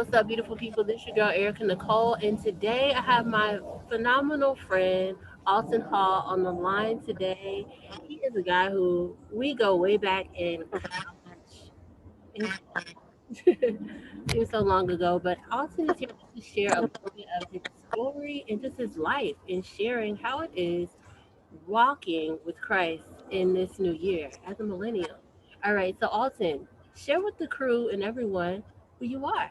What's up, beautiful people? This is your girl, Erica Nicole, and today I have my phenomenal friend, Alton Hall, on the line today. He is a guy who we go way back in college. In it was so long ago, but Alton is here just to share a little bit of his story and just his life and sharing how it is walking with Christ in this new year as a millennial. All right, so Alton, share with the crew and everyone who you are.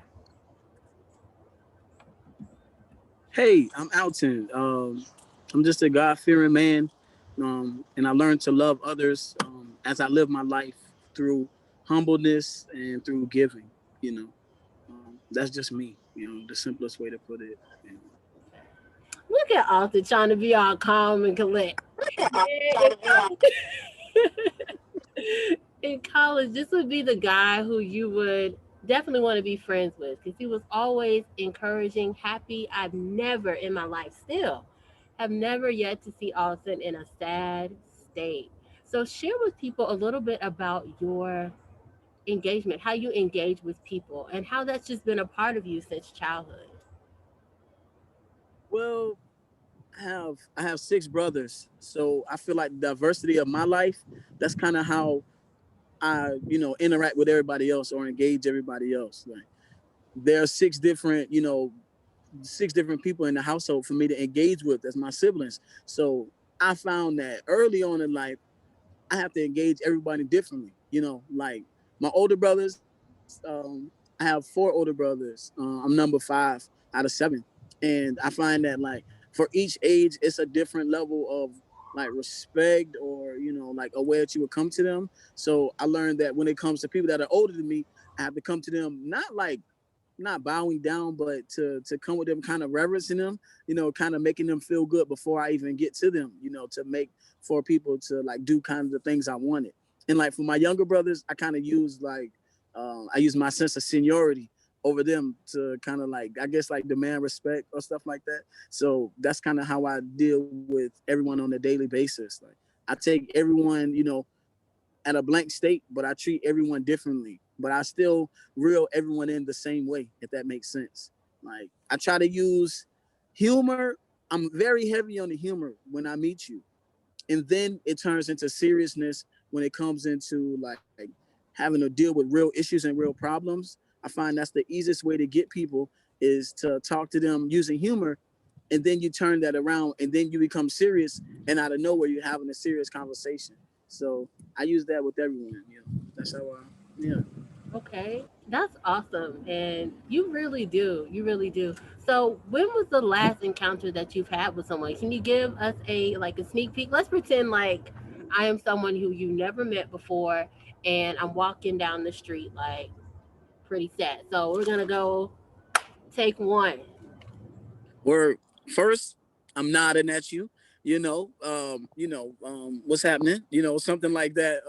Hey, I'm Alton. I'm just a God-fearing man, and I learned to love others as I live my life through humbleness and through giving. You know, that's just me. The simplest way to put it. Look at Arthur trying to be all calm and collect. Man, in college, this would be the guy who you would definitely want to be friends with because he was always encouraging, happy. I've never in my life still have never yet to see Alton in a sad state. So share with people a little bit about your engagement, how you engage with people, and how that's just been a part of you since childhood. Well, I have six brothers, so I feel like the diversity of my life. That's kind of how I interact with everybody else or engage everybody else. Like there are six different people in the household for me to engage with as my siblings. So I found that early on in life, I have to engage everybody differently. Like my older brothers, I have four older brothers. I'm number 5 out of 7. And I find that like for each age, it's a different level of like respect or, like a way that you would come to them. So I learned that when it comes to people that are older than me, I have to come to them not bowing down, but to come with them kind of reverencing them, kind of making them feel good before I even get to them, to make for people to like do kind of the things I wanted. And like for my younger brothers, I kind of use I use my sense of seniority over them to kind of like I guess like demand respect or stuff like that. So that's kind of how I deal with everyone on a daily basis. Like I take everyone, at a blank state, but I treat everyone differently. But I still reel everyone in the same way, if that makes sense. Like I try to use humor. I'm very heavy on the humor when I meet you. And then it turns into seriousness when it comes into like having to deal with real issues and real problems. I find that's the easiest way to get people is to talk to them using humor, and then you turn that around and then you become serious, and out of nowhere you're having a serious conversation. So I use that with everyone. That's how yeah. Okay, that's awesome. And you really do. You really do. So, when was the last encounter that you've had with someone? Can you give us a sneak peek? Let's pretend like I am someone who you never met before and I'm walking down the street like pretty sad. So, we're going to go take one. Where first I'm nodding at you, what's happening, something like that.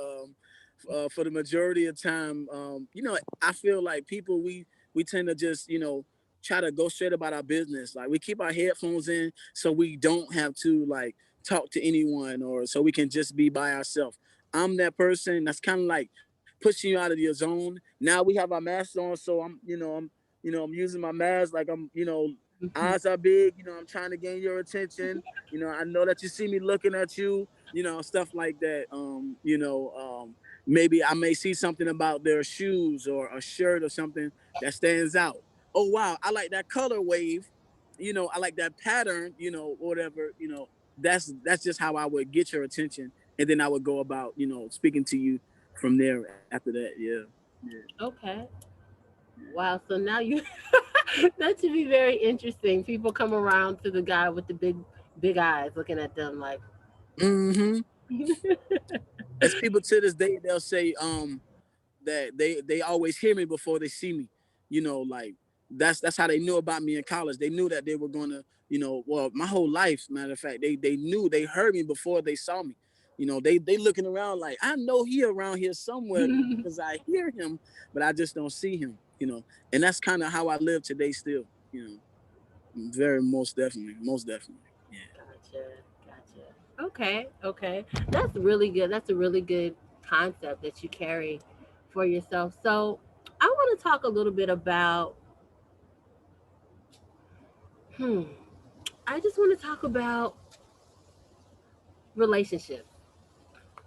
For the majority of time, I feel like people we tend to just try to go straight about our business. Like we keep our headphones in so we don't have to like talk to anyone or so we can just be by ourselves. I'm that person that's kind of like pushing you out of your zone. Now we have our masks on, so I'm using my mask like I'm eyes are big, I'm trying to gain your attention. I know that you see me looking at you, stuff like that. Maybe I may see something about their shoes or a shirt or something that stands out. Oh wow, I like that color wave, I like that pattern, whatever, that's just how I would get your attention. And then I would go about, speaking to you from there after that. Yeah. Yeah. Okay. Wow. So now you, that should be very interesting. People come around to the guy with the big eyes looking at them like, Mm-hmm. As people to this day, they'll say, that they always hear me before they see me. Like that's how they knew about me in college. They knew that they were gonna, well, my whole life, matter of fact, they knew they heard me before they saw me. They looking around like I know he around here somewhere because I hear him, but I just don't see him. And that's kind of how I live today still. You know, very most definitely. Yeah. Gotcha, gotcha. Okay, okay. That's really good. That's a really good concept that you carry for yourself. So, I want to talk a little bit about Hmm. I just want to talk about relationships.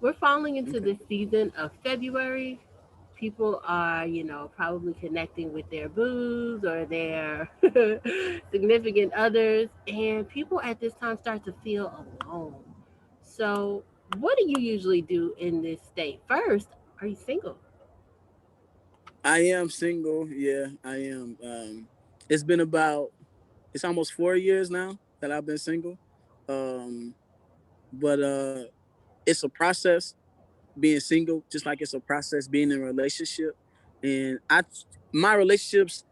We're falling into Okay. this season of February. People are, probably connecting with their booze or their significant others, and people at this time start to feel alone. So, what do you usually do in this state? First, are you single? I am single. Yeah, I am. It's been about it's almost 4 years now that I've been single. Um, but it's a process being single, just like it's a process being in a relationship. And my relationships,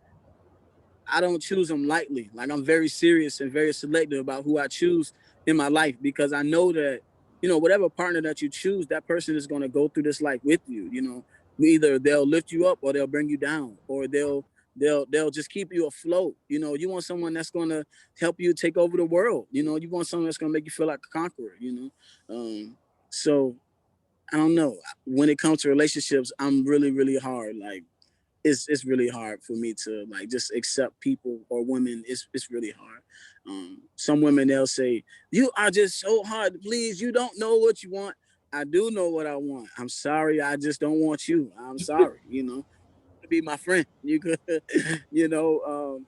I don't choose them lightly. Like I'm very serious and very selective about who I choose in my life because I know that, whatever partner that you choose, that person is going to go through this life with you. Either they'll lift you up or they'll bring you down, or they'll just keep you afloat. You want someone that's going to help you take over the world. You want someone that's going to make you feel like a conqueror. So I don't know. When it comes to relationships, I'm really, really hard. Like it's really hard for me to like just accept people or women. It's really hard. Some women, they'll say, "You are just so hard to please. You don't know what you want." I do know what I want. I'm sorry, I just don't want you. I'm sorry. To be my friend. You could, you know.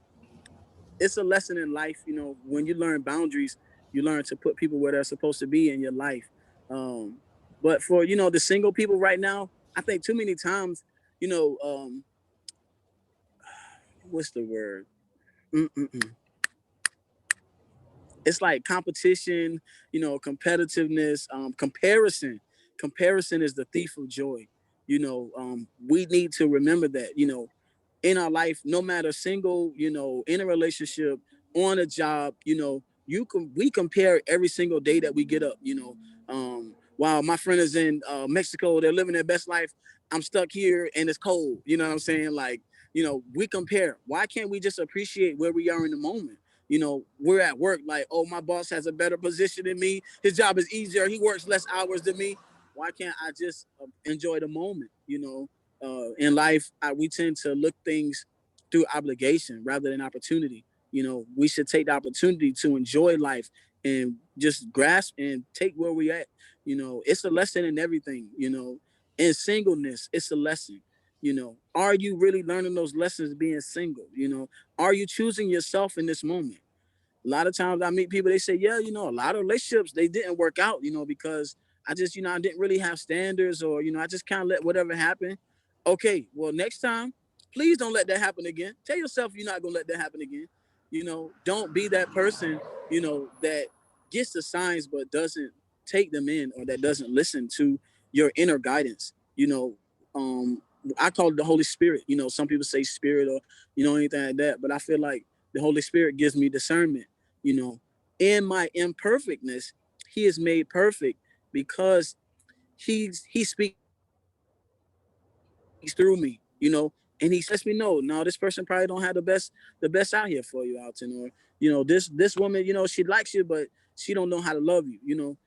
It's a lesson in life. When you learn boundaries, you learn to put people where they're supposed to be in your life. Um, but for the single people right now, I think too many times, you know, um, what's the word? Mm-mm-mm. It's like competition, competitiveness, comparison. Comparison is the thief of joy. We need to remember that. In our life, no matter single, in a relationship, on a job, we compare every single day that we get up. While my friend is in Mexico, they're living their best life. I'm stuck here and it's cold. You know what I'm saying? Like, we compare. Why can't we just appreciate where we are in the moment? We're at work, like, oh, my boss has a better position than me. His job is easier. He works less hours than me. Why can't I just enjoy the moment? In life, we tend to look things through obligation rather than opportunity. We should take the opportunity to enjoy life and just grasp and take where we at. It's a lesson in everything. In singleness, it's a lesson. Are you really learning those lessons being single? Are you choosing yourself in this moment? A lot of times I meet people, they say, yeah, a lot of relationships, they didn't work out, because I just, I didn't really have standards, or, I just kind of let whatever happen. Okay, well, next time, please don't let that happen again. Tell yourself you're not going to let that happen again. Don't be that person, that gets the signs but doesn't take them in, or that doesn't listen to your inner guidance. I call it the Holy Spirit. Some people say spirit, or, anything like that. But I feel like the Holy Spirit gives me discernment. You know, in my imperfectness, He is made perfect because He speaks through me. And He lets me know, no, this person probably don't have the best out here for you, Alton, or this woman, she likes you, but she don't know how to love you.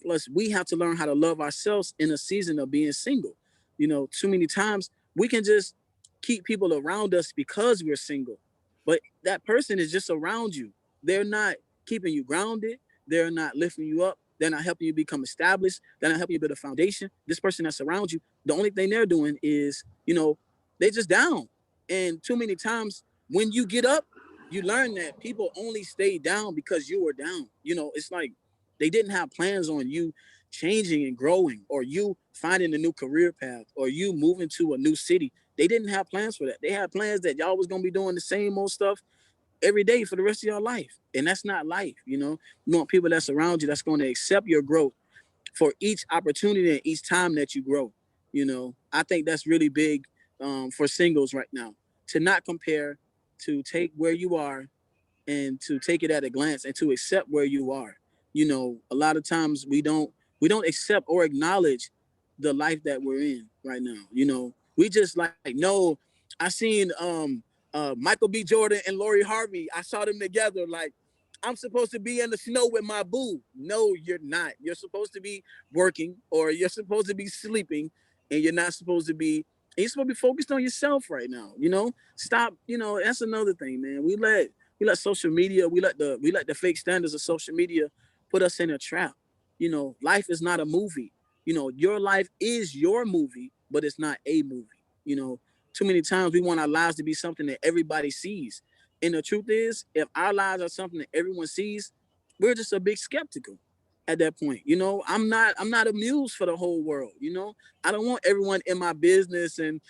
Plus, we have to learn how to love ourselves in a season of being single. Too many times we can just keep people around us because we're single, but that person is just around you. They're not keeping you grounded. They're not lifting you up. They're not helping you become established. They're not helping you build a foundation. This person that's around you, the only thing they're doing is, they just down. And too many times when you get up, you learn that people only stay down because you were down. It's like they didn't have plans on you changing and growing, or you finding a new career path, or you moving to a new city. They didn't have plans for that. They had plans that y'all was gonna be doing the same old stuff every day for the rest of your life. And that's not life. You want people that's around you that's going to accept your growth for each opportunity and each time that you grow. I think that's really big for singles right now, to not compare, to take where you are and to take it at a glance and to accept where you are. A lot of times we don't accept or acknowledge the life that we're in right now. We just like, no, I seen Michael B. Jordan and Lori Harvey. I saw them together. Like, I'm supposed to be in the snow with my boo. No, you're not. You're supposed to be working, or you're supposed to be sleeping, and you're not supposed to be. And you're supposed to be focused on yourself right now. Stop. That's another thing, man. We let we let social media, we let the fake standards of social media put us in a trap. Life is not a movie. Your life is your movie, but it's not a movie. Too many times we want our lives to be something that everybody sees. And the truth is, if our lives are something that everyone sees, we're just a big skeptical at that point. I'm not a muse for the whole world. I don't want everyone in my business and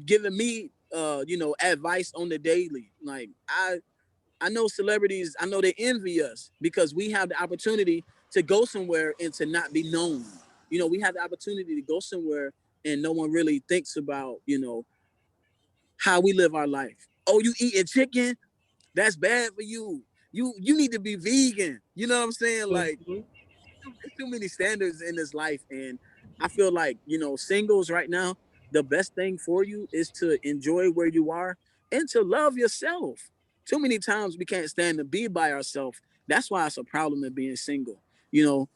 giving me advice on the daily. Like I know celebrities, I know they envy us because we have the opportunity to go somewhere and to not be known. We have the opportunity to go somewhere and no one really thinks about, how we live our life. Oh, you eating chicken? That's bad for you. You need to be vegan. You know what I'm saying? Like Mhm. there's too many standards in this life, and I feel like singles right now, the best thing for you is to enjoy where you are and to love yourself. Too many times we can't stand to be by ourselves. That's why it's a problem in being single. you know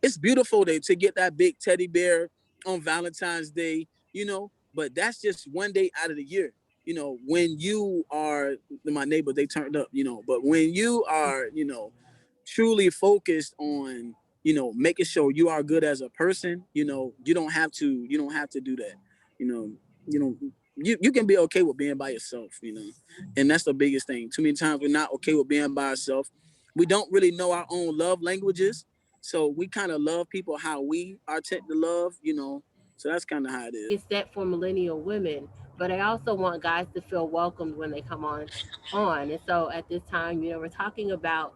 it's beautiful to get that big teddy bear on Valentine's Day, but that's just one day out of the year. When you are, my neighbor, they turned up, but when you are, truly focused on making sure you are good as a person, you don't have to do that. you know you know you can be okay with being by yourself, and that's the biggest thing. Too many times we're not okay with being by ourselves. We don't really know our own love languages, so we kind of love people how we are tend to love, so that's kind of how it is. It's set for millennial women, but I also want guys to feel welcomed when they come on. And so at this time, we're talking about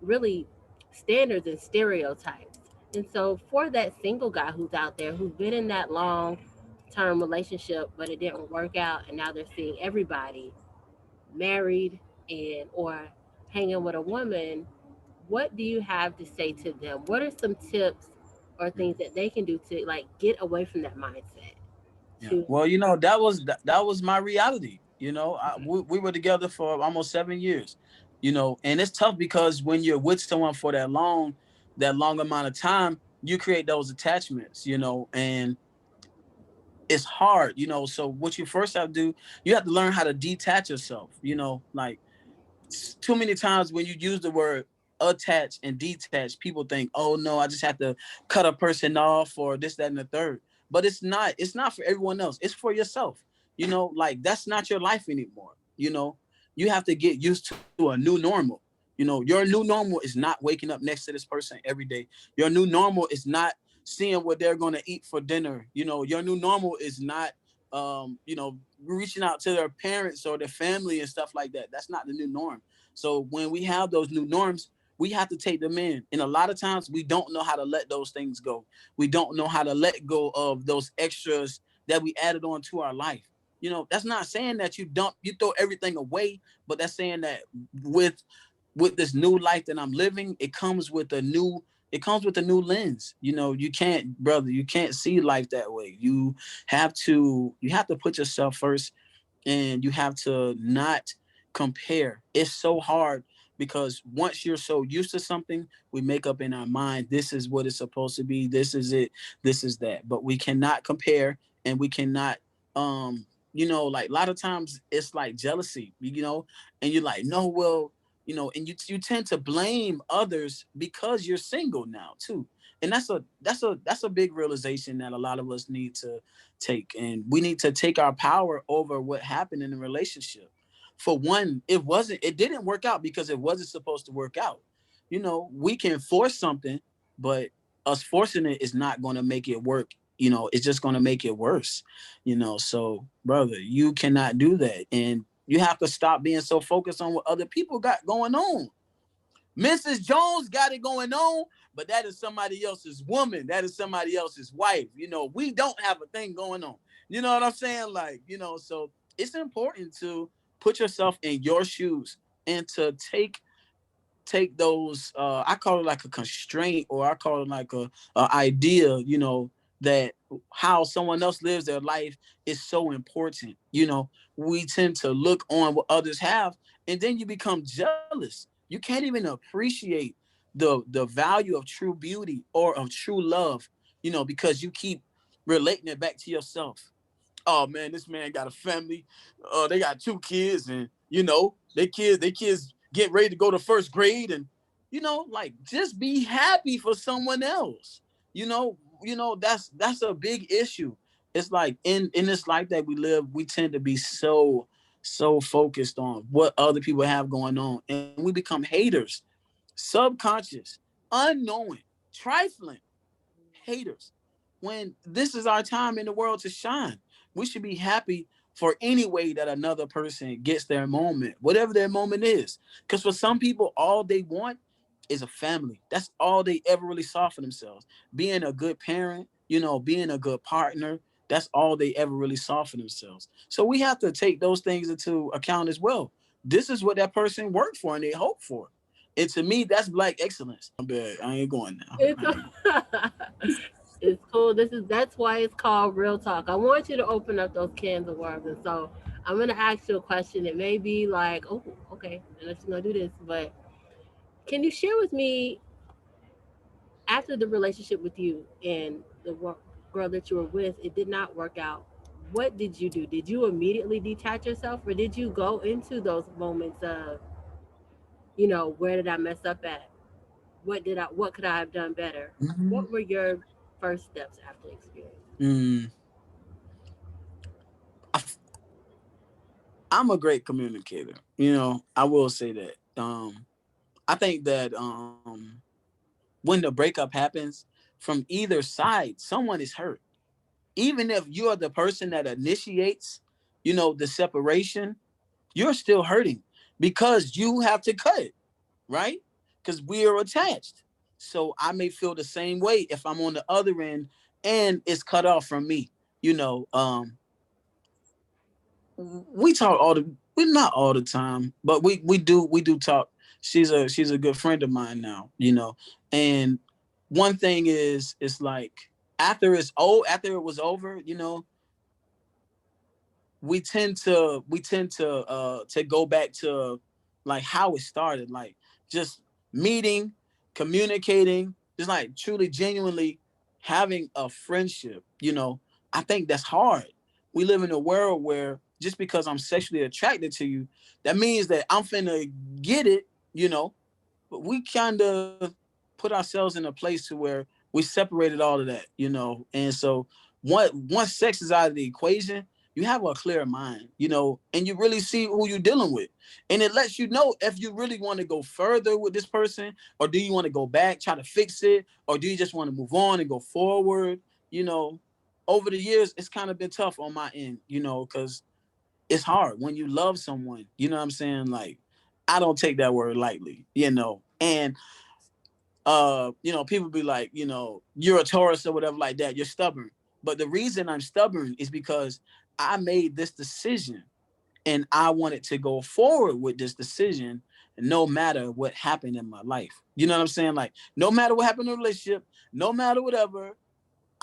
really standards and stereotypes. And so for that single guy who's out there who's been in that long term relationship but it didn't work out and now they're seeing everybody married and or hanging with a woman, what do you have to say to them? What are some tips or things that they can do to like get away from that mindset? Yeah. To Well, that was my reality. We were together for almost 7 years. And it's tough because when you're with someone for that long amount of time, you create those attachments. And it's hard. So what you first have to do, you have to learn how to detach yourself. Like too many times when you use the word attach and detach, people think, oh no, I just have to cut a person off or this, that, and the third. But it's not for everyone else. It's for yourself. Like that's not your life anymore. You have to get used to a new normal. Your new normal is not waking up next to this person every day. Your new normal is not seeing what they're going to eat for dinner. Your new normal is not reaching out to their parents or their family and stuff like that. That's not the new norm. So when we have those new norms, we have to take them in. And a lot of times we don't know how to let those things go. We don't know how to let go of those extras that we added on to our life. That's not saying that you throw everything away, but that's saying that with with this new life that I'm living, it comes with a new lens. You can't see life that way. You have to put yourself first, and you have to not compare. It's so hard because once you're so used to something, we make up in our mind, this is what it's supposed to be, this is it, this is that. But we cannot compare, and we cannot like a lot of times it's like jealousy, and you're like, no, well, and you tend to blame others because you're single now too. And that's a big realization that a lot of us need to take, and we need to take our power over what happened in the relationship. For one, it didn't work out because it wasn't supposed to work out. We can force something, but us forcing it is not going to make it work. It's just going to make it worse. So brother, you cannot do that, and you have to stop being so focused on what other people got going on. Mrs. Jones got it going on, but that is somebody else's woman. That is somebody else's wife. We don't have a thing going on. You know what I'm saying? Like, so it's important to put yourself in your shoes and to take those, I call it like a constraint, or I call it like a idea, that how someone else lives their life is so important. We tend to look on what others have, and then you become jealous. You can't even appreciate the value of true beauty or of true love, because you keep relating it back to yourself. Oh man, this man got a family. They got two kids, and they kids get ready to go to first grade, and like just be happy for someone else. That's a big issue. It's like in this life that we live, we tend to be so focused on what other people have going on, and we become haters, subconscious, unknowing, trifling haters, when this is our time in the world to shine. We should be happy for any way that another person gets their moment, whatever their moment is. Because for some people, all they want is a family. That's all they ever really saw for themselves. Being a good parent, being a good partner, that's all they ever really saw for themselves. So we have to take those things into account as well. This is what that person worked for and they hope for. And to me, that's black excellence. I'm bad. I ain't going now. It's it's cool. That's why it's called real talk. I want you to open up those cans of worms, and so I'm gonna ask you a question. It may be like, oh, okay, and I'm just gonna do this, but can you share with me after the relationship with you and the girl that you were with, it did not work out. What did you do? Did you immediately detach yourself, or did you go into those moments of, where did I mess up at? What could I have done better? Mhm. What were your first steps after the experience? Mm, I, I'm a great communicator. I will say that. I think that when the breakup happens, from either side, someone is hurt. Even if you're the person that initiates, the separation, you're still hurting because you have to cut it, right? Because we are attached. So I may feel the same way if I'm on the other end and it's cut off from me. You know, um, we talk all the we not all the time, but we do talk. She's a good friend of mine now, And one thing is, it's like after it was over, we tend to go back to like how it started, like just meeting, communicating, just like truly genuinely having a friendship. I think that's hard. We live in a world where just because I'm sexually attracted to you, that means that I'm finna get it, but we kind of put ourselves in a place to where we separated all of that. And so once sex is out of the equation, you have a clear mind, and you really see who you're dealing with. And it lets you know if you really want to go further with this person, or do you want to go back, try to fix it, or do you just want to move on and go forward? You know, Over the years, it's kind of been tough on my end, because it's hard when you love someone. You know what I'm saying? Like, I don't take that word lightly. And people be like, you're a Taurus or whatever like that. You're stubborn. But the reason I'm stubborn is because I made this decision and I wanted to go forward with this decision no matter what happened in my life. You know what I'm saying? Like, no matter what happened in a relationship, no matter whatever,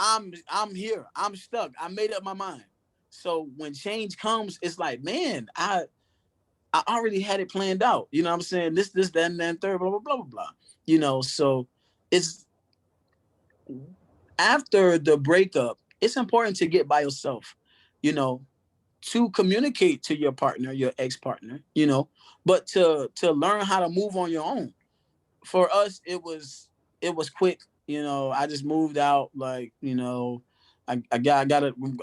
I'm here. I'm stuck. I made up my mind. So when change comes, it's like, man, I already had it planned out. You know what I'm saying? This, that, and then third, blah, blah, blah, blah, blah. So it's after the breakup, it's important to get by yourself, you know, to communicate to your partner, your ex-partner, but to learn how to move on your own. For us, it was quick. I just moved out, like, I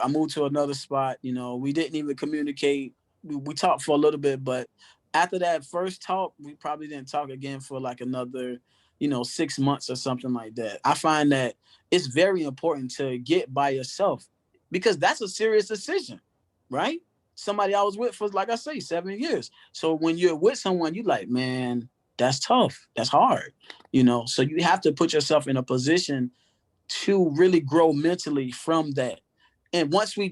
moved to another spot. We didn't even communicate. We talked for a little bit, but after that first talk, we probably didn't talk again for like another 6 months or something like that. I find that it's very important to get by yourself, because that's a serious decision, right? Somebody I was with for, like I say, 7 years. So when you're with someone, you like, man, that's tough. That's hard. So you have to put yourself in a position to really grow mentally from that. And once we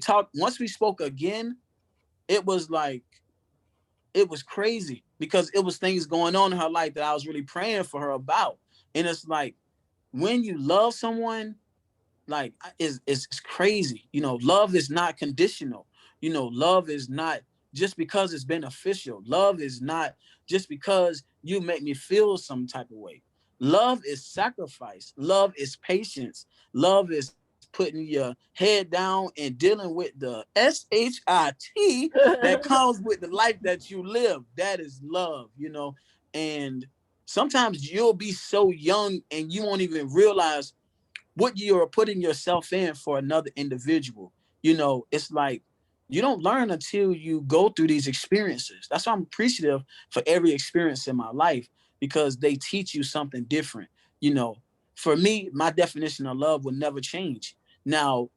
spoke again, it was like, it was crazy, because it was things going on in her life that I was really praying for her about. And it's like, when you love someone, like, it's crazy. Love is not conditional. Love is not just because it's beneficial. Love is not just because you make me feel some type of way. Love is sacrifice. Love is patience. Love is putting your head down and dealing with the shit that comes with the life that you live. That is love. And sometimes you'll be so young and you won't even realize what you're putting yourself in for another individual. It's like you don't learn until you go through these experiences. That's why I'm appreciative for every experience in my life, because they teach you something different. You know, for me, my definition of love will never change. Now,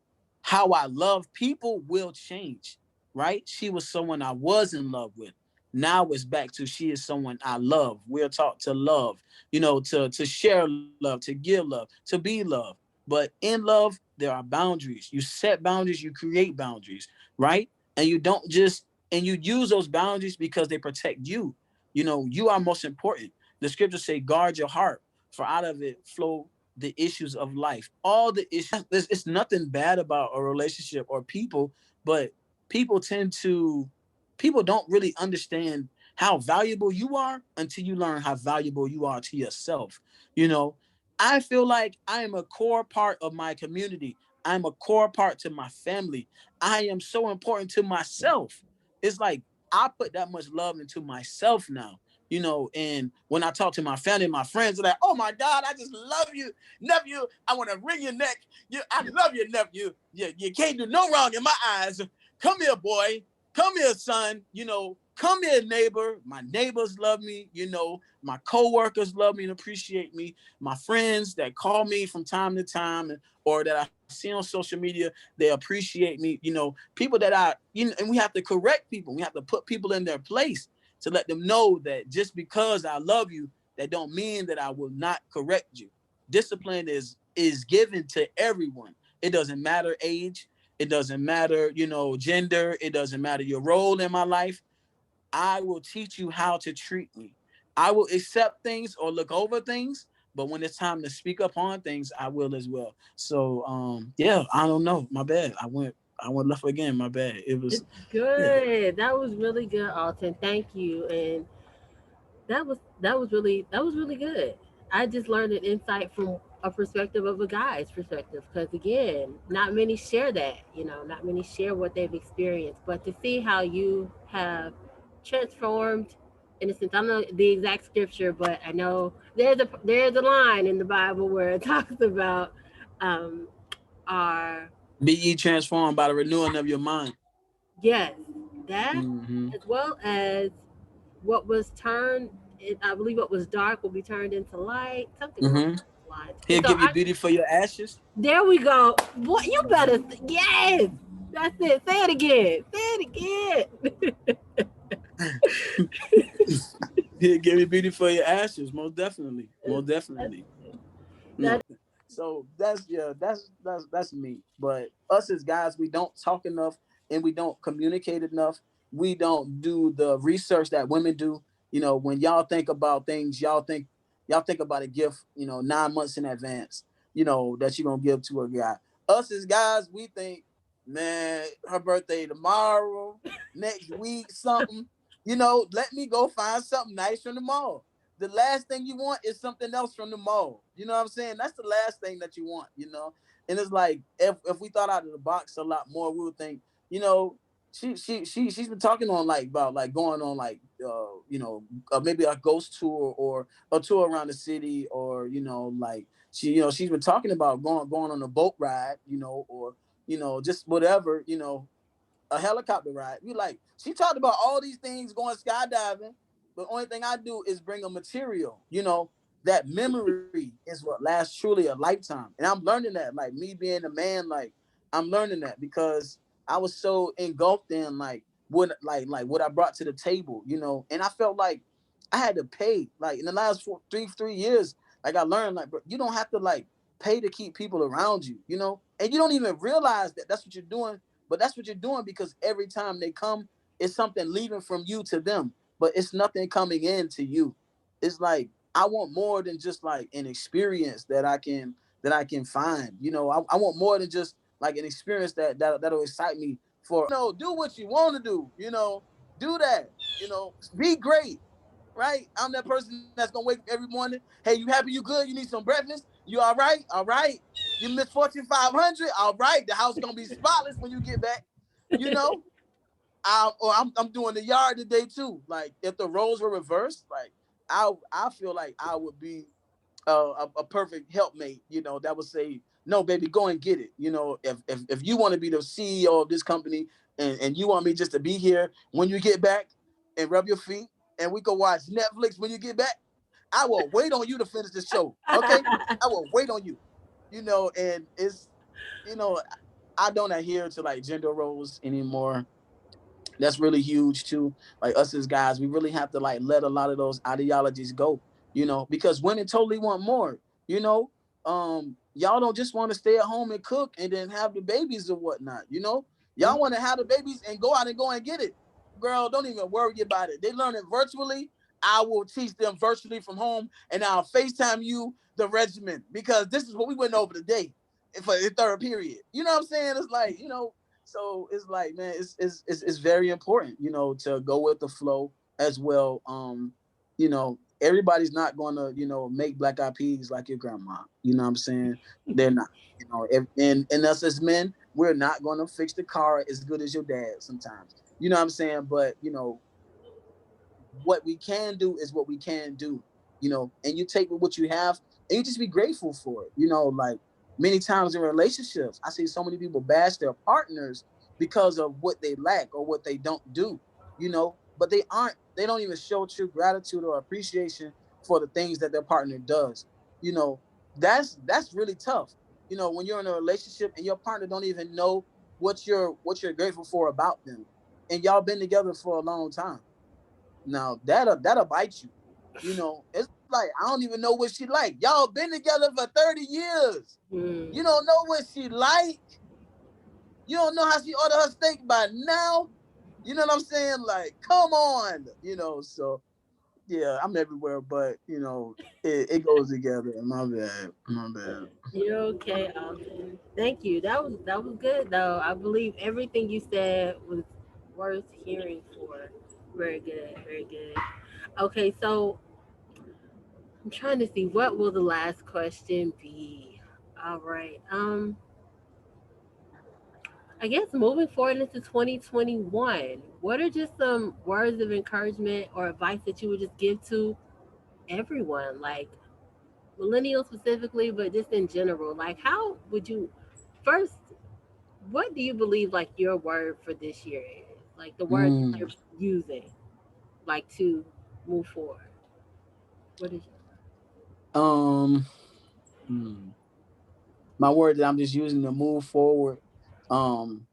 how I love people will change, right? She was someone I was in love with. Now it's back to she is someone I love. We're taught to love, to share love, to give love, to be love. But in love, there are boundaries. You set boundaries, you create boundaries, right? And you don't just and you use those boundaries because they protect you. You are most important. The scriptures say, guard your heart, for out of it flow the issues of life. All the issues. It's nothing bad about a relationship or people, but people tend to people don't really understand how valuable you are until you learn how valuable you are to yourself. You know, I feel like I am a core part of my community. I'm a core part to my family. I am so important to myself. It's like I put that much love into myself now. And when I talk to my family, my friends are like, "Oh my God, I just love you, nephew. I want to wring your neck. I love your nephew. You can't do no wrong in my eyes. Come here, boy. Come here, son. Come here, neighbor. My neighbors love me. My coworkers love me and appreciate me. My friends that call me from time to time, or that I see on social media, they appreciate me. People that and we have to correct people. We have to put people in their place to let them know that just because I love you, that don't mean that I will not correct you. Discipline is given to everyone. It doesn't matter age. It doesn't matter, gender. It doesn't matter your role in my life. I will teach you how to treat me. I will accept things or look over things, but when it's time to speak up on things, I will as well. So, yeah, I don't know. My bad. I went left again. My bad. It was, It's yeah. good. That was really good, Alton. Thank you. And that was really good. I just learned an insight from a perspective of a guy's perspective, because again, not many share that. Not many share what they've experienced. But to see how you have transformed, in a sense, I don't know the exact scripture, but I know there's a line in the Bible where it talks about um, our Be ye transformed by the renewing of your mind. yes, that, Mm-hmm. as well as what was turned, I believe what was dark will be turned into light, something along Mm-hmm. those lines. And He'll so give you beauty for your ashes. there we go. What you better, yes, that's it. Say it again. Say it again. He'll give you beauty for your ashes. Most definitely. Most that's, definitely. that No. So that's me. But us as guys, we don't talk enough and we don't communicate enough. We don't do the research that women do. When y'all think about things, y'all think about a gift, 9 months in advance, that you're gonna give to a guy. Us as guys, we think, man, her birthday tomorrow, next week, something. Let me go find something nice from the mall. The last thing you want is something else from the mall. You know what I'm saying? That's the last thing that you want. And it's like if we thought out of the box a lot more, we would think, you know, she's been talking on like about like going on like maybe a ghost tour or a tour around the city, or like she's been talking about going on a boat ride, or just whatever, a helicopter ride. We like she talked about all these things, going skydiving, but the only thing I do is bring a material. That memory is what lasts truly a lifetime. And I'm learning that, like me being a man, like I'm learning that because I was so engulfed in like what I brought to the table, and I felt like I had to pay. Like in the last 3 years, like I learned like, bro, you don't have to like pay to keep people around you, and you don't even realize that that's what you're doing, but that's what you're doing because every time they come, it's something leaving from you to them, but it's nothing coming in to you. It's like I want more than just like an experience that I can find. I want more than just like an experience that'll excite me for. Do what you want to do. Do that. Be great. Right? I'm that person that's gonna wake up every morning. Hey, you happy? You good? You need some breakfast? You all right? All right. You missed Fortune 500. All right. The house gonna be spotless when you get back. You know. Or I'm doing the yard today too. Like if the roles were reversed, like I feel like I would be a perfect helpmate, that would say, no, baby, go and get it. If you want to be the CEO of this company, and you want me just to be here when you get back and rub your feet and we can watch Netflix when you get back, I will wait on you to finish the show. Okay. I will wait on you, and you know, I don't adhere to like gender roles anymore. That's really huge too. Like us as guys, we really have to like let a lot of those ideologies go, because women totally want more, you know. Y'all don't just want to stay at home and cook and then have the babies or whatnot, Y'all want to have the babies and go and get it. Girl, don't even worry about it. They learn it virtually. I will teach them virtually from home, and I'll FaceTime you the regimen, because this is what we went over today for the third period. You know what I'm saying? It's like, so it's like, man, it's very important, to go with the flow as well. Everybody's not gonna, make black eyed peas like your grandma. You know what I'm saying? They're not. And us as men, we're not gonna fix the car as good as your dad sometimes. You know what I'm saying? But what we can do is what we can do, and you take what you have and you just be grateful for it. Like many times in relationships, I see so many people bash their partners because of what they lack or what they don't do, but they don't even show true gratitude or appreciation for the things that their partner does. You know, that's really tough. When you're in a relationship and your partner don't even know what you're grateful for about them, and y'all been together for a long time. Now that'll bite you. It's like I don't even know what she like. Y'all been together for 30 years. Mm. You don't know what she like. You don't know how she order her steak by now. You know what I'm saying? Like, come on. So yeah, I'm everywhere, but it goes together. My bad. My bad. You're okay, Alton. Thank you. That was good though. I believe everything you said was worth hearing for. Very good, very good. Okay, so I'm trying to see what will the last question be. All right. I guess moving forward into 2021, what are just some words of encouragement or advice that you would just give to everyone, like millennials specifically, but just in general? Like, how would you first? What do you believe like your word for this year is? Like the word that Mm, you're using, like to move forward. What is um, hmm. My word that I'm just using to move forward. Um,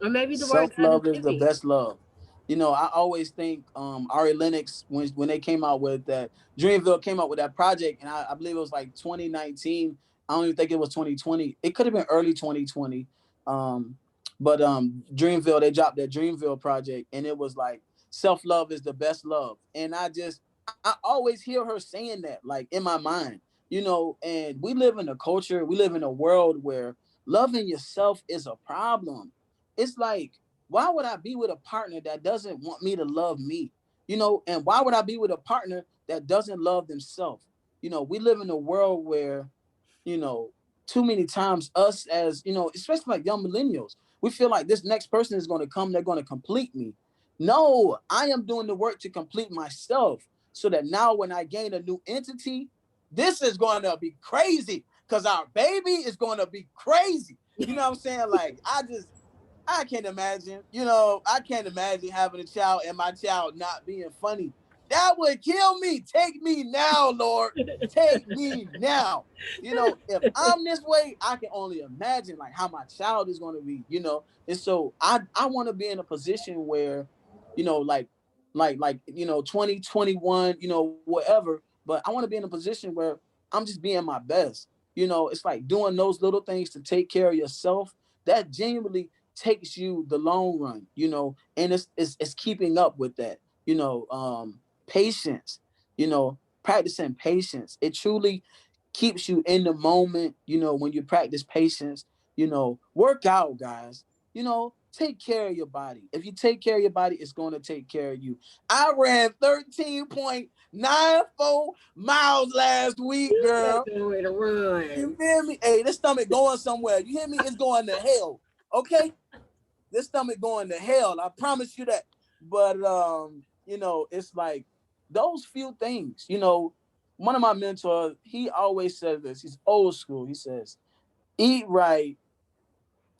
or maybe the word Self God is love is the giving best love. I always think Ari Lennox, when they came out with that, Dreamville came out with that project, and I believe it was like 2019. I don't even think it was 2020. It could have been early 2020. Um, but Dreamville, they dropped that Dreamville project, and it was like self love is the best love. And I always hear her saying that, like in my mind, And we live in a culture, we live in a world where loving yourself is a problem. It's like, why would I be with a partner that doesn't want me to love me? And why would I be with a partner that doesn't love themselves? We live in a world where, you know, too many times us as, especially like young millennials, we feel like this next person is going to come, they're going to complete me. No, I am doing the work to complete myself so that now when I gain a new entity, this is going to be crazy because our baby is going to be crazy. You know what I'm saying? Like, I can't imagine, I can't imagine having a child and my child not being funny. That would kill me. Take me now, Lord. Take me now. If I'm this way, I can only imagine like how my child is going to be. And so I want to be in a position where, like 2021, whatever, but I want to be in a position where I'm just being my best. It's like doing those little things to take care of yourself that genuinely takes you the long run, and it's keeping up with that, patience, practicing patience. It truly keeps you in the moment, when you practice patience, work out, guys, take care of your body. If you take care of your body, it's going to take care of you. I ran 13.94 miles last week, you got girl. a good way to You run. feel me? Hey, this stomach going somewhere. You hear me? It's going to hell. Okay? This stomach going to hell. I promise you that. But it's like those few things, one of my mentors, he always says this. He's old school. He says, eat right.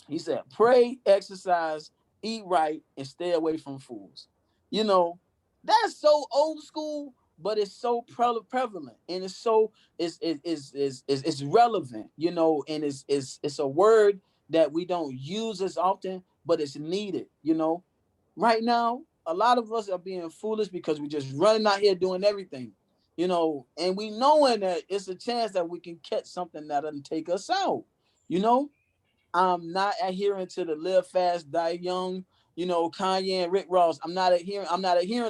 He said, pray, exercise, eat right, and stay away from fools. You know, that's so old school, but it's so prevalent, and it's so it's relevant, and it's a word that we don't use as often, but it's needed. Right now, a lot of us are being foolish because we're just running out here doing everything, and we knowing that it's a chance that we can catch something that doesn't take us out. You know, I'm not adhering to the live fast, die young, Kanye and Rick Ross. I'm not adhering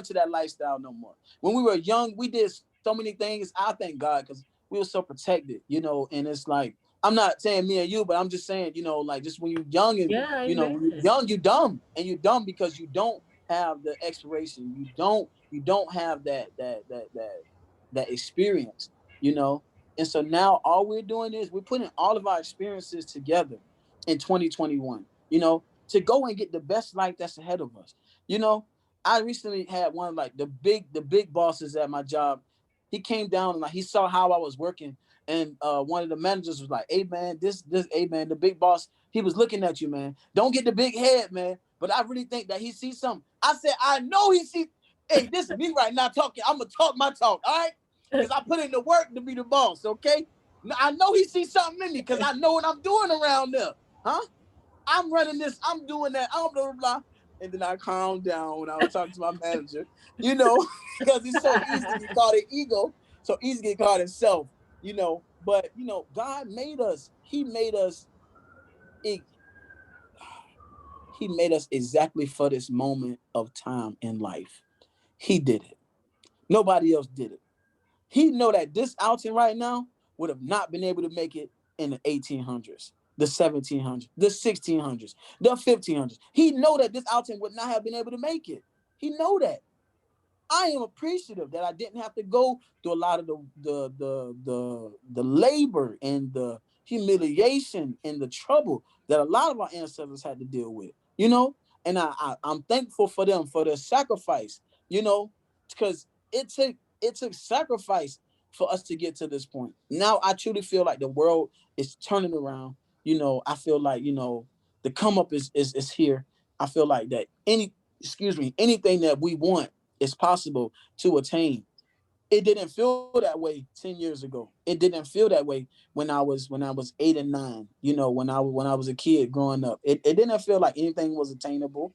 to that lifestyle no more. When we were young, we did so many things. I thank God because we were so protected, and it's like, I'm not saying me and you, but I'm just saying, like, just when you're young, and Yeah, when you're amen. young, you're dumb, and you're dumb because you don't have the expiration. You don't have that experience, you know. And so now all we're doing is we're putting all of our experiences together in 2021, to go and get the best life that's ahead of us. You know, I recently had one of, like, the big bosses at my job. He came down and, like, he saw how I was working, and one of the managers was like, "Hey man, hey man, the big boss, he was looking at you, man. Don't get the big head, man. But I really think that he sees something." I said, "I know he sees. Hey, this is me right now talking. I'm gonna talk my talk, all right? Because I put in the work to be the boss, okay? I know he sees something in me because I know what I'm doing around there, huh? I'm running this, I'm doing that, I'm blah, blah, blah." And then I calmed down when I was talking to my manager, because it's so easy to get caught in ego, so easy to get caught in self, But, God made us, he made us exactly for this moment of time in life. He did it. Nobody else did it. He know that this Alton right now would have not been able to make it in the 1800s, the 1700s, the 1600s, the 1500s. He know that this Alton would not have been able to make it. He know that. I am appreciative that I didn't have to go through a lot of the labor and the humiliation and the trouble that a lot of our ancestors had to deal with, And I'm thankful for them for their sacrifice, because it took sacrifice for us to get to this point. Now I truly feel like the world is turning around. I feel like, the come up is here. I feel like that anything that we want is possible to attain. It didn't feel that way 10 years ago. It didn't feel that way when I was 8 and 9. When I was a kid growing up. It didn't feel like anything was attainable.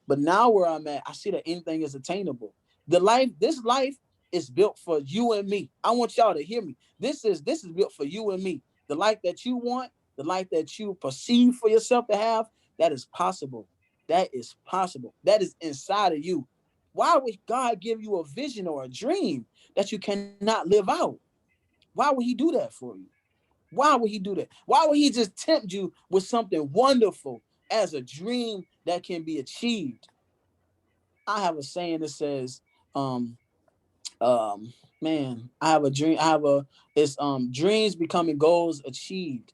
But now where I'm at, I see that anything is attainable. This life is built for you and me. I want y'all to hear me. This is built for you and me. The life that you want, the life that you perceive for yourself to have, that is possible. That is possible. That is inside of you. Why would God give you a vision or a dream that you cannot live out? Why would he do that for you? Why would he do that? Why would he just tempt you with something wonderful as a dream that can be achieved? I have a saying that says, um, um man, I have a dream. It's dreams becoming goals achieved.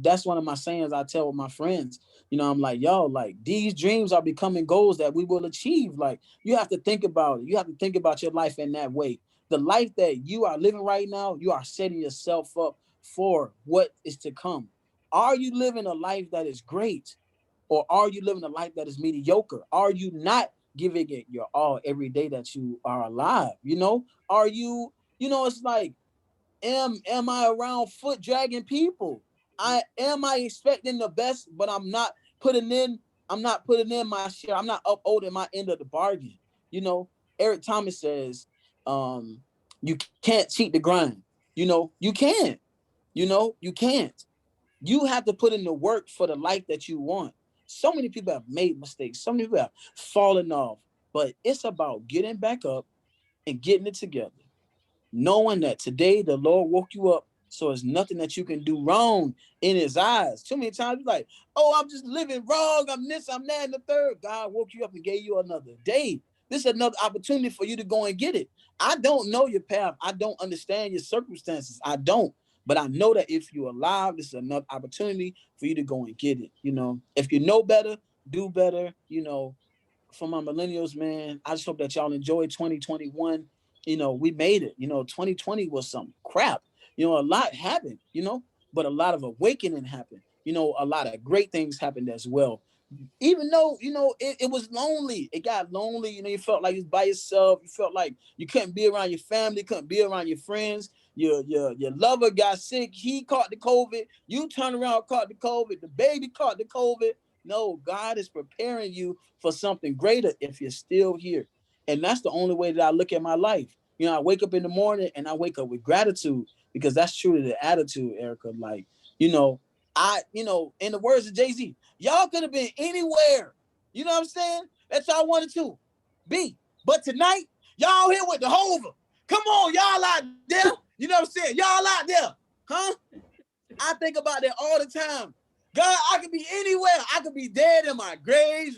That's one of my sayings I tell with my friends. I'm like, yo, like, these dreams are becoming goals that we will achieve. Like, you have to think about it. You have to think about your life in that way. The life that you are living right now, you are setting yourself up for what is to come. Are you living a life that is great, or are you living a life that is mediocre? Are you not giving it your all every day that you are alive? Are you, it's like, am I around foot dragging people? I expecting the best, but putting in, I'm not putting in my share. I'm not upholding my end of the bargain. Eric Thomas says, you can't cheat the grind. You can't. You can't. You have to put in the work for the life that you want. So many people have made mistakes. So many people have fallen off. But it's about getting back up and getting it together, knowing that today the Lord woke you up, so there's nothing that you can do wrong in his eyes. Too many times you're like, oh, I'm just living wrong. I'm this, I'm that, and the third. God woke you up and gave you another day. This is another opportunity for you to go and get it. I don't know your path. I don't understand your circumstances. I don't. But I know that if you're alive, this is another opportunity for you to go and get it. If you know better, do better, for my millennials, man, I just hope that y'all enjoy 2021. We made it. 2020 was some crap. A lot happened, but a lot of awakening happened. A lot of great things happened as well. Even though, it was lonely. It got lonely. You felt like you was by yourself. You felt like you couldn't be around your family, couldn't be around your friends. Your lover got sick. He caught the COVID. You turned around, caught the COVID. The baby caught the COVID. No, God is preparing you for something greater if you're still here. And that's the only way that I look at my life. I wake up in the morning and I wake up with gratitude, because that's truly the attitude, Erica. Like, in the words of Jay-Z, y'all could have been anywhere. You know what I'm saying? That's all I wanted to be. But tonight, y'all here with the Hover. Come on, y'all out there. You know what I'm saying? Y'all out there. Huh? I think about that all the time. God, I could be anywhere. I could be dead in my grave.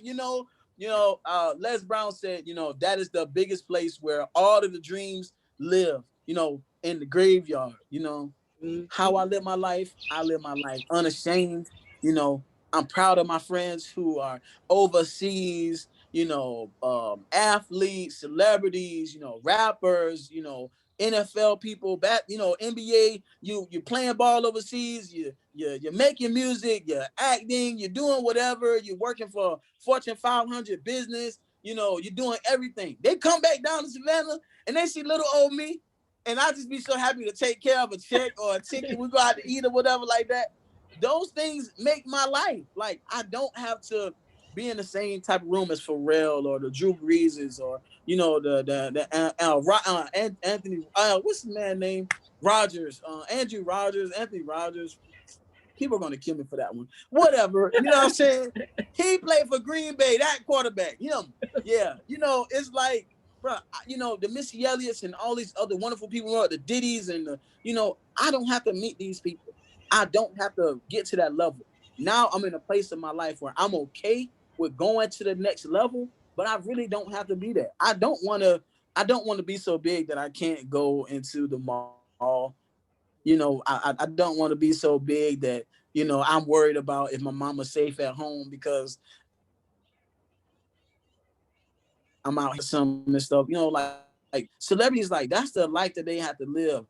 Les Brown said, that is the biggest place where all of the dreams live, in the graveyard. How I live my life unashamed. I'm proud of my friends who are overseas, athletes, celebrities, rappers, NFL people, NBA. You're playing ball overseas. You're making music. You're acting. You're doing whatever. You're working for Fortune 500 business. You're doing everything. They come back down to Savannah and they see little old me, and I just be so happy to take care of a check or a ticket. We go out to eat or whatever like that. Those things make my life. Like, I don't have to be in the same type of room as Pharrell or the Drew Breeses, or Anthony, what's the man name? Rogers, Andrew Rogers, Anthony Rogers. People are gonna kill me for that one. Whatever, you know what I'm saying? He played for Green Bay, that quarterback. Him, yeah. It's like, bro, the Missy Elliott's and all these other wonderful people, the Diddy's and I don't have to meet these people. I don't have to get to that level. Now I'm in a place in my life where I'm okay with going to the next level, but I really don't have to be there. I don't want to. I don't want to be so big that I can't go into the mall. I don't want to be so big that I'm worried about if my mama's safe at home, because I'm out here doing some and stuff. Celebrities, like, that's the life that they have to live.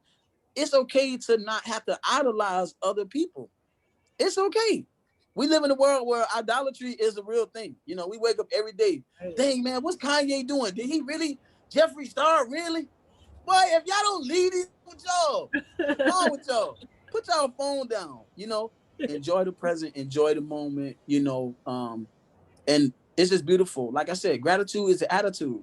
It's okay to not have to idolize other people. It's okay. We live in a world where idolatry is a real thing. We wake up every day. Dang, man, what's Kanye doing? Did he really? Jeffree Star, really? Boy, if y'all don't leave these with y'all, what's wrong with y'all? Put y'all phone down. Enjoy the present, enjoy the moment. And it's just beautiful. Like I said, gratitude is the attitude.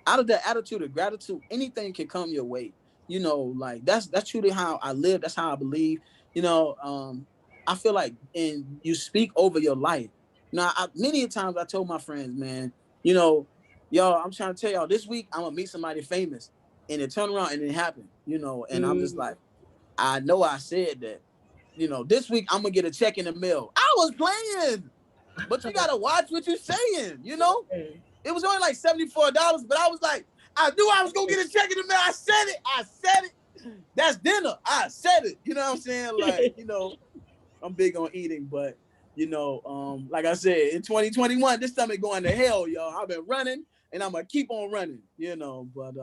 Out of that attitude of gratitude, anything can come your way. Like, that's truly how I live. That's how I believe. You know, um, I feel like, and you speak over your life. Now, many times I told my friends, man, you know, y'all, I'm trying to tell y'all, this week I'm gonna meet somebody famous, and it turned around and it happened. And I'm just like, I know I said that. This week I'm gonna get a check in the mail. I was playing, but you gotta watch what you're saying. It was only like $74, but I was like, I knew I was gonna get a check in the mail. I said it. I said it. That's dinner. I said it. You know what I'm saying? Like, I'm big on eating, but like I said, in 2021, this stomach going to hell, y'all. I've been running and I'm gonna keep on running, but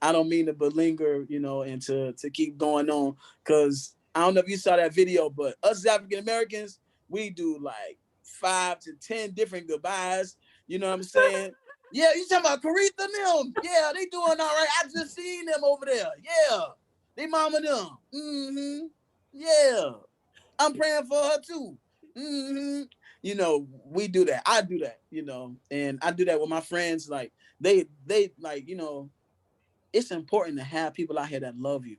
I don't mean to belinger, and to keep going on, because I don't know if you saw that video, but us African Americans, we do like 5 to 10 different goodbyes. You know what I'm saying? Yeah, you talking about Caretha and them? Yeah, they doing all right. I just seen them over there. Yeah, they mama them. Yeah, I'm praying for her too. We do that. I do that. And I do that with my friends. Like, they like, it's important to have people out here that love you.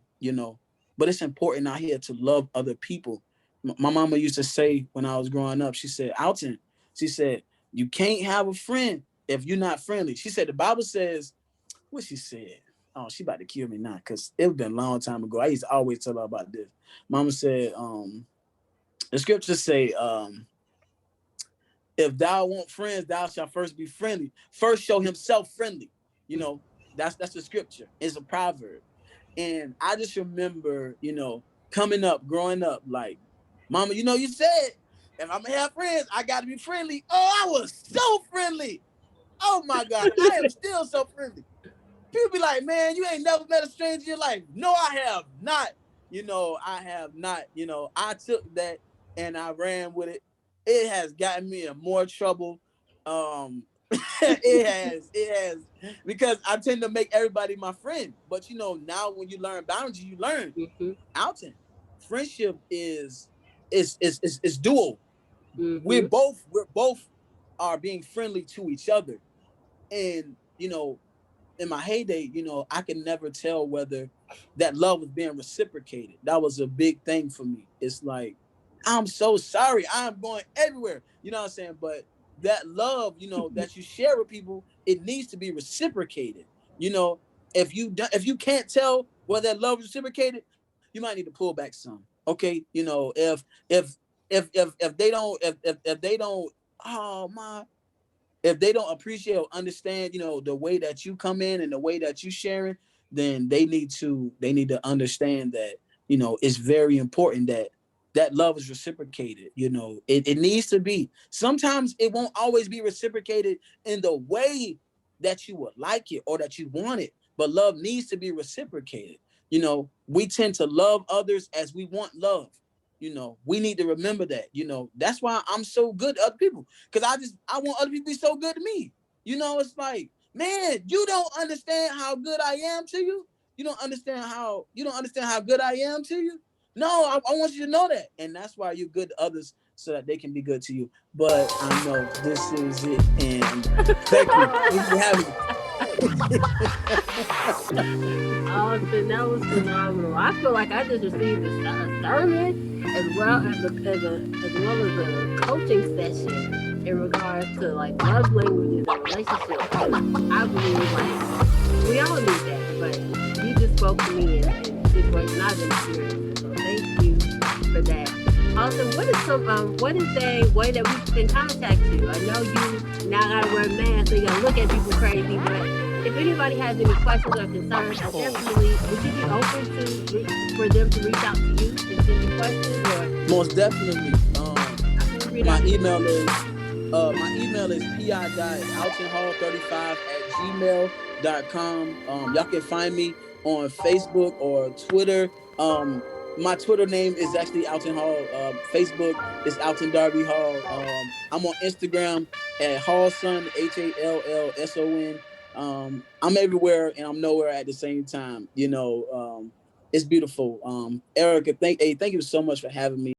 But it's important out here to love other people. My mama used to say when I was growing up, she said, Alton, she said, you can't have a friend if you're not friendly. She said, the Bible says, what she said? Oh, she about to kill me now, because it was been a long time ago. I used to always tell her about this. Mama said, the scriptures say, if thou want friends, thou shalt first be friendly. First show himself friendly. That's the scripture. It's a proverb. And I just remember, coming up, growing up, like, mama, you said, if I'm gonna have friends, I gotta be friendly. Oh, I was so friendly. Oh my God, I am still so friendly. People be like, man, you ain't never met a stranger in your life. No, I have not. I have not. I took that and I ran with it. It has gotten me in more trouble. Um, it has, because I tend to make everybody my friend. But now when you learn boundaries, you learn. Mhm. Alton, friendship is dual. Mhm. We're both are being friendly to each other, and in my heyday, I can never tell whether that love was being reciprocated. That was a big thing for me. It's like, I'm so sorry. I'm going everywhere. You know what I'm saying? But that love, that you share with people, it needs to be reciprocated. You know, if you can't tell whether that love is reciprocated, you might need to pull back some. Okay, if they don't if they don't, oh my, if they don't appreciate or understand, the way that you come in and the way that you sharing, then they need to understand that, it's very important that that love is reciprocated. It needs to be. Sometimes it won't always be reciprocated in the way that you would like it or that you want it, but love needs to be reciprocated. We tend to love others as we want love. We need to remember that. That's why I'm so good to other people, because I want other people to be so good to me. It's like, man, you don't understand how good I am to you. You don't understand how good I am to you. No, I want you to know that, and that's why you're good to others, so that they can be good to you. But I know this is it, and thank you for having Austin, that was phenomenal. I feel like I just received a sermon as well as a coaching session in regards to like love languages and relationships. Because I believe like we all need that, but you just spoke to me in situations I've been experiencing. So thank you for that. Austin, what is a way that we can contact you? I know you now gotta wear a mask, so you gotta look at people crazy, but if anybody has any questions or concerns, I definitely would you be open for them to reach out to you and send you questions, or most definitely. how can we read My out to you? email is pi.altonhall35@gmail.com. Y'all can find me on Facebook or Twitter. My Twitter name is actually Alton Hall. Facebook is Alton Darby Hall. I'm on Instagram at Hallson, HALLSON. I'm everywhere and I'm nowhere at the same time. It's beautiful. Erica, thank you so much for having me.